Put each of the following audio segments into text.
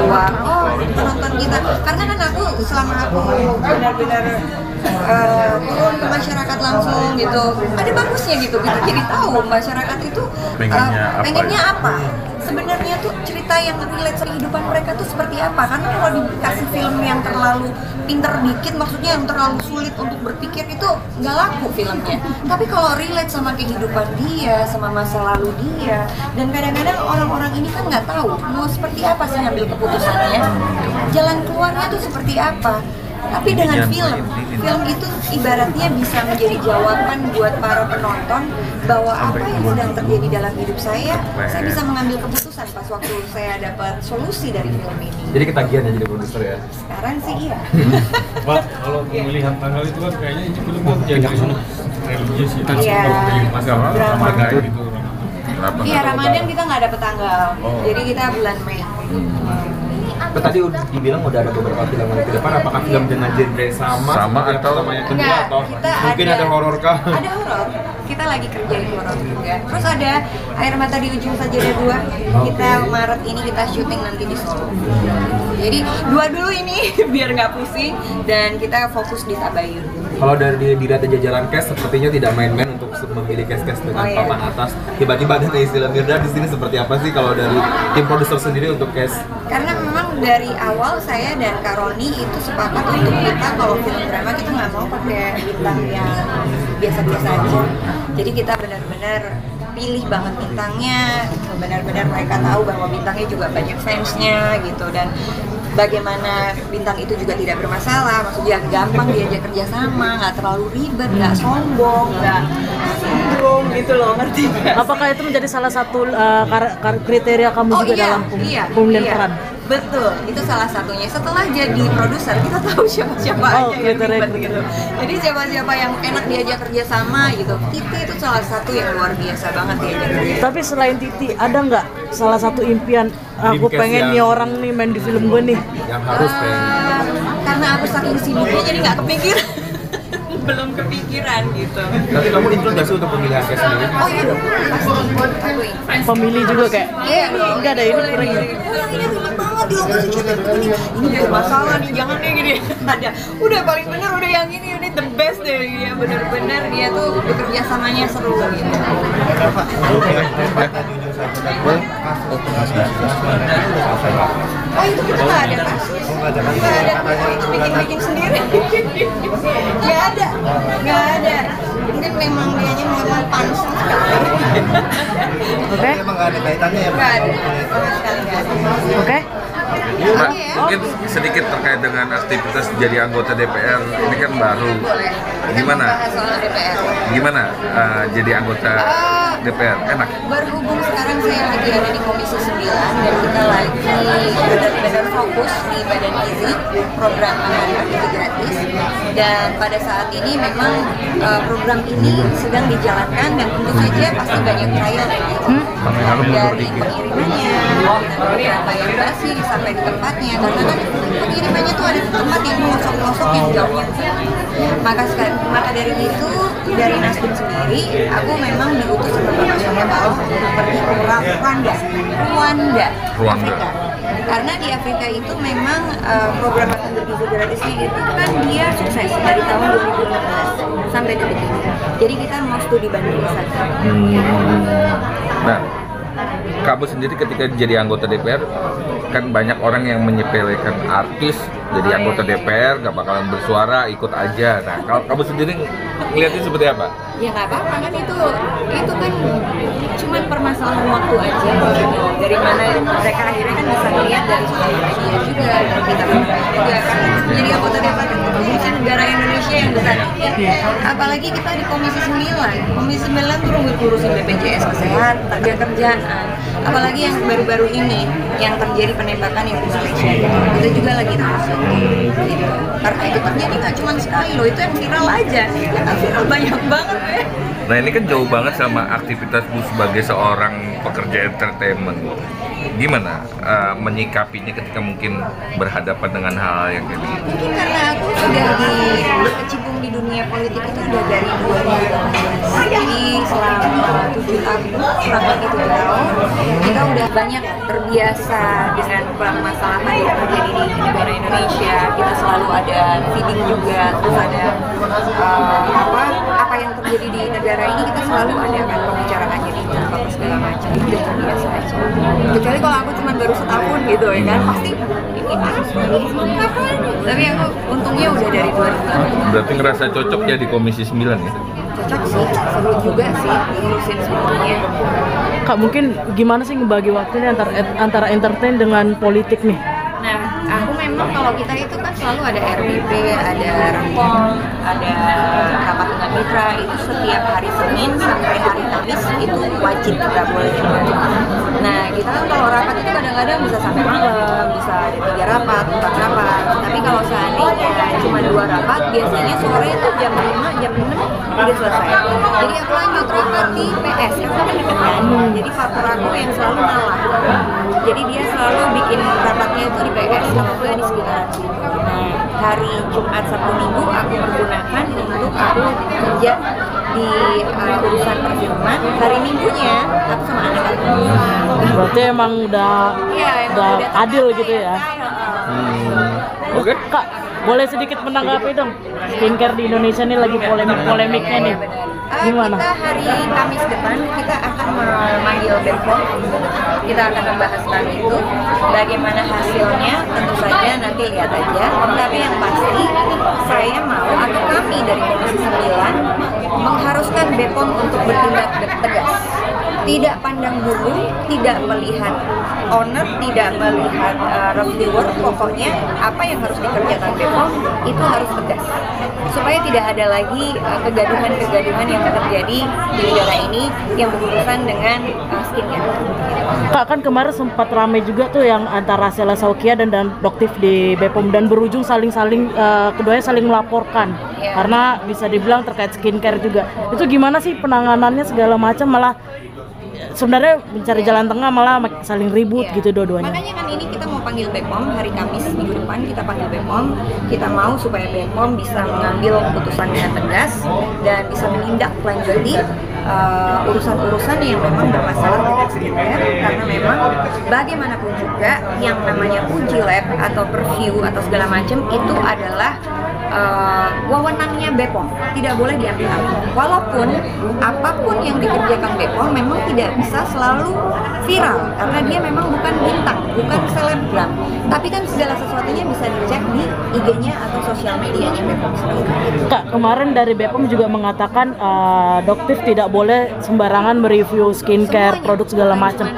bahwa penonton kita, karena kan aku selama aku benar-benar turun ke masyarakat langsung gitu, ada bagusnya gitu, kita jadi tahu masyarakat itu pengennya apa. Sebenarnya tuh cerita yang relate sama kehidupan mereka tuh seperti apa. Karena kalau dikasih film yang terlalu pinter dikit, maksudnya yang terlalu sulit untuk berpikir, itu nggak laku filmnya. Tapi kalau relate sama kehidupan dia, sama masa lalu dia, dan kadang-kadang orang-orang ini kan nggak tahu mau seperti apa sih ngambil keputusannya, jalan keluarnya tuh seperti apa. Tapi dengan film itu ibaratnya bisa menjadi jawaban buat para penonton bahwa apa yang sedang terjadi dalam hidup saya bisa mengambil keputusan pas waktu saya dapat solusi dari film ini. Jadi ketagihan ya jadi produser ya? Sekarang sih iya. Pak, kalau pemilihan tanggal itu kan kayaknya ini film kan jadi religius ya. Iya. Masalah Ramadan gitu. Iya, Ramadan kita nggak dapet tanggal, jadi kita bulan Mei. Tadi dibilang udah ada beberapa film yang ke depan, apakah film dengan genre sama atau yang kedua enggak, atau mungkin ada horor kah? Ada horor, kita lagi kerjain horor juga. Terus ada Air Mata di Ujung Sajadah 2, kita Maret ini kita syuting nanti di Solo. Jadi dua dulu ini biar nggak pusing, dan kita fokus di Tabayun. Kalau dari dilihat jajaran cast sepertinya tidak main-main untuk memilih cast dengan papan atas. Tiba-tiba ada istilah Mirda di sini, seperti apa sih kalau dari tim produser sendiri untuk cast? Karena memang dari awal saya dan Kak Roni itu sepakat untuk kita kalau film drama kita nggak mau pakai bintang yang biasa-biasa aja. Jadi kita benar-benar pilih banget bintangnya, benar-benar mereka tahu bahwa bintangnya juga banyak fansnya gitu, dan bagaimana bintang itu juga tidak bermasalah, maksudnya gampang diajak kerja sama, nggak terlalu ribet, nggak sombong, nggak sindrom gitu loh, ngerti nggak? Apakah itu menjadi salah satu kriteria kamu juga dalam pemilihan peran? Betul, itu salah satunya. Setelah jadi produser, kita tahu siapa-siapa aja yang ribet gitu. Jadi siapa-siapa yang enak diajak kerja sama gitu. Titi itu salah satu yang luar biasa banget diajak kerja. Tapi selain Titi, ada nggak salah satu impian, aku pengen nih orang nih main di film gue nih? Yang harus Karena aku saking sibuknya jadi nggak kepikiran. Belum kepikiran gitu. Tapi kamu include nggak sih untuk pemilihan cast sendiri? Oh iya dong, pasti. Aku influence. Pemilih juga kayak, nggak ada ini kurang ini. Ini ribet banget di lokasi syuting begini. Ini bermasalah nih, jangan deh gini. Ada, udah paling bener udah yang ini the best deh ya, bener-bener dia tuh bekerja samanya seru gitu. Oh itu kita nggak ada kasus, nggak ada, itu bikin sendiri. Nggak ada. Mungkin memang dianya memang panas sekali. Oke? Emang nggak ada kaitannya ya? Nggak ada, sama sekali nggak ada. Oke? Mbak, mungkin sedikit terkait dengan aktivitas jadi anggota DPR ini kan baru. Boleh. Gimana? Bahas soal DPR. Gimana jadi anggota DPR? Enak? Berhubung sekarang saya lagi ada di Komisi 9 dan kita lagi benar-benar fokus di Badan Gizi, program makanan gizi gratis, dan pada saat ini memang program ini sedang dijalankan dan tentu saja pasti banyak trial dari pengirimannya, berapa yang basi sampai di tempatnya, karena kan pengirimannya tuh ada di tempat yang pelosok-pelosok yang jauhnya ke sana. Maka dari itu dari Nasdem sendiri, aku memang diutus sama Bapak Surya Paloh untuk pergi ke Rwanda, Afrika. Karena di Afrika itu memang program makan bergizi gratisnya itu kan dia sukses dari tahun 2015 sampai detik ini. Jadi kita mau studi banding di sana. Nah, kamu sendiri ketika jadi anggota DPR kan banyak orang yang menyepelekan artis jadi anggota DPR gak bakalan bersuara, ikut aja. Nah, kalau kamu sendiri ngeliatnya seperti apa? Ya nggak apa-apa kan, itu kan cuman permasalahan waktu aja gitu. Dari mana mereka akhirnya kan bisa melihat dari sosial media juga, dari kita juga, karena jadi anggota DPR itu fungsi negara Indonesia yang besar. Apalagi kita di Komisi 9. Komisi 9 tuh ngurusin BPJS Kesehatan, tenaga kerjaan. Apalagi yang baru-baru ini yang terjadi penembakan yang spesial, kita juga lagi ngurusin gitu. Karena itu terjadi nggak cuma sekali loh, itu yang viral aja, yang viral banyak banget ya. Nah ini kan jauh banget sama aktivitasmu sebagai seorang pekerja entertainment. Gimana menyikapinya ketika mungkin berhadapan dengan hal yang kayak gitu? Mungkin karena aku sudah berkecimpung di dunia politik itu udah dari 2018. Jadi selama 7 kurang lebih 7 tahun, kita udah banyak terbiasa dengan permasalahan yang terjadi di negara Indonesia. Kita selalu ada feeding juga, terus ada apa yang terjadi di negara ini kita selalu ada kan pembicaraannya di apa segala macam. Itu udah terbiasa aja. Kecuali kalau aku cuma baru setahun gitu ya kan, pasti ini apa ini. Tapi aku untungnya udah dari 2000. Berarti ngerasa cocok ya di Komisi 9 ya? Cocok sih, seru juga sih ngurusin semuanya. Kak, mungkin gimana sih ngebagi waktunya antara entertain dengan politik nih? Nah, aku memang kalau kita itu kan selalu ada RBP, ada Rakom, ada rapat dengan mitra, itu setiap hari Senin sampai hari Kamis itu wajib kita boleh ikut. Nah, kita kan kalau rapat itu kadang-kadang bisa sampai malam, bisa ada 3 rapat, 4 rapat. Tapi kalau seandainya cuma 2 rapat, biasanya sore itu jam 5, jam 6 udah selesai. Jadi aku lanjut rapat di PS, karena kan deket kan. Jadi partner aku yang selalu ngalah. Jadi dia selalu bikin rapatnya itu di PS, kalau gue di sekitaran situ. Nah, hari Jumat, Sabtu, Minggu aku pergunakan untuk aku kerja di urusan perfilman. Hari Minggunya aku sama anak aku. Berarti emang udah adil gitu ya. Oke. Kak, boleh sedikit menanggapi dong, skincare di Indonesia ini lagi polemiknya nih. Gimana? Kita hari Kamis depan kita akan memanggil BPOM. Kita akan membahas tentang itu. Bagaimana hasilnya tentu saja nanti lihat aja. Tapi yang pasti saya mau atau kami dari Komisi 9 mengharuskan BPOM untuk bertindak tegas. Tidak pandang bulu, tidak melihat owner, tidak melihat reviewer, pokoknya apa yang harus dikerjakan BPOM itu harus tegas supaya tidak ada lagi kegaduhan-kegaduhan yang terjadi di negara ini yang berurusan dengan skincare. Kak, kan kemarin sempat ramai juga tuh yang antara Sela Saukia dan Doktif di BPOM dan berujung keduanya saling melaporkan karena bisa dibilang terkait skincare juga. Itu gimana sih penanganannya segala macam, malah sebenarnya mencari jalan tengah malah saling ribut gitu dua-duanya. Makanya kan ini kita mau panggil BPOM hari Kamis minggu depan, kita panggil BPOM, kita mau supaya BPOM bisa mengambil keputusan dengan tegas dan bisa menindaklanjuti urusan-urusan yang memang bermasalah dengan skincare, karena memang bagaimanapun juga yang namanya uji lab atau preview atau segala macam itu adalah wewenangnya BPOM, tidak boleh diambil alih. Walaupun apapun yang dikerjakan BPOM memang tidak bisa selalu viral karena dia memang bukan bintang, bukan selebgram. Tapi kan segala sesuatunya bisa dicek di IG-nya atau sosial medianya BPOM sendiri. Kak, kemarin dari BPOM juga mengatakan Doktif tidak boleh sembarangan mereview skincare, semuanya, produk segala macam.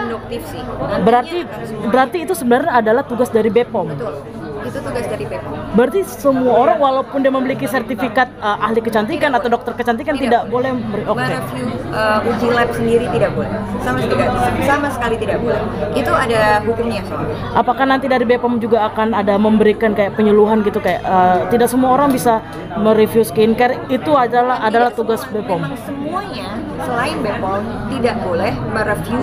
Berarti itu sebenarnya adalah tugas dari BPOM. Betul. Itu tugas dari BPOM. Berarti semua orang walaupun dia memiliki sertifikat ahli kecantikan atau dokter kecantikan tidak boleh mereview uji lab sendiri, tidak boleh. Sama sekali tidak boleh. Itu ada hukumnya soalnya. Apakah nanti dari BPOM juga akan ada memberikan kayak penyuluhan gitu kayak tidak semua orang bisa mereview skincare, itu adalah tugas BPOM. Memang semuanya selain BPOM tidak boleh mereview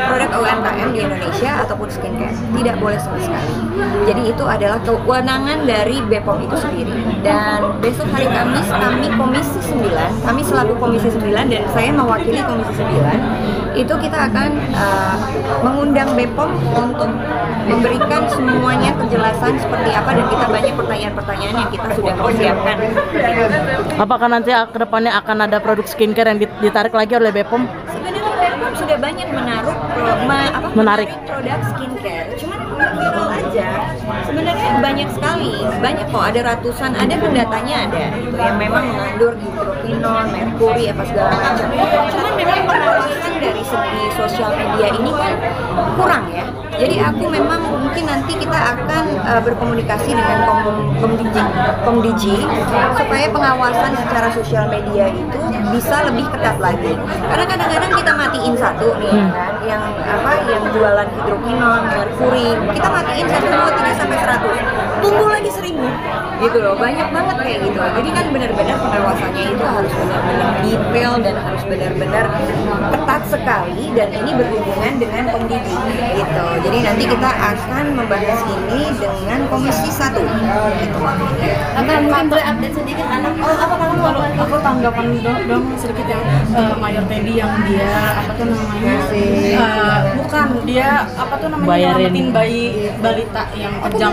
produk UMKM di Indonesia ataupun skincare. Tidak boleh sama sekali. Jadi itu adalah kewenangan dari BPOM itu sendiri. Dan besok hari Kamis kami Komisi 9, kami selaku Komisi 9 dan saya mewakili Komisi 9, itu kita akan mengundang BPOM untuk memberikan semuanya kejelasan seperti apa, dan kita banyak pertanyaan-pertanyaan yang kita sudah persiapkan. Apakah nanti ke depannya akan ada produk skincare yang ditarik lagi oleh BPOM? Sebenarnya BPOM sudah banyak menarik produk skincare, cuman viral aja. Sebenarnya banyak sekali, banyak kok, ada ratusan, ada kan datanya ada gitu, yang memang mengandung hidroquinone, merkuri, apa segala macam. Cuman memang pengawasan dari segi sosial media ini kan kurang ya. Jadi aku memang mungkin nanti kita akan berkomunikasi dengan Komdigi supaya pengawasan secara sosial media itu bisa lebih ketat lagi. Karena kadang-kadang kita matiin satu nih kan, yang jualan hidroquinone, merkuri, kita matiin 1, 2, 3 sampai 100. tumbuh lagi 1000 gitu loh, banyak banget kayak gitu. Jadi kan benar-benar pengawasannya itu harus benar-benar detail dan harus benar-benar ketat sekali, dan ini berhubungan dengan pendidik gitu. Jadi nanti kita akan membahas ini dengan Komisi 1 gitu. Akan mungkin boleh update sedikit anak. Apa kamu Kalau aku tanggapan dong sedikit yang Mayor Teddy yang dia apa tuh namanya bukan dia apa tuh namanya Bayarin. nyelamatin bayi balita yang kejam.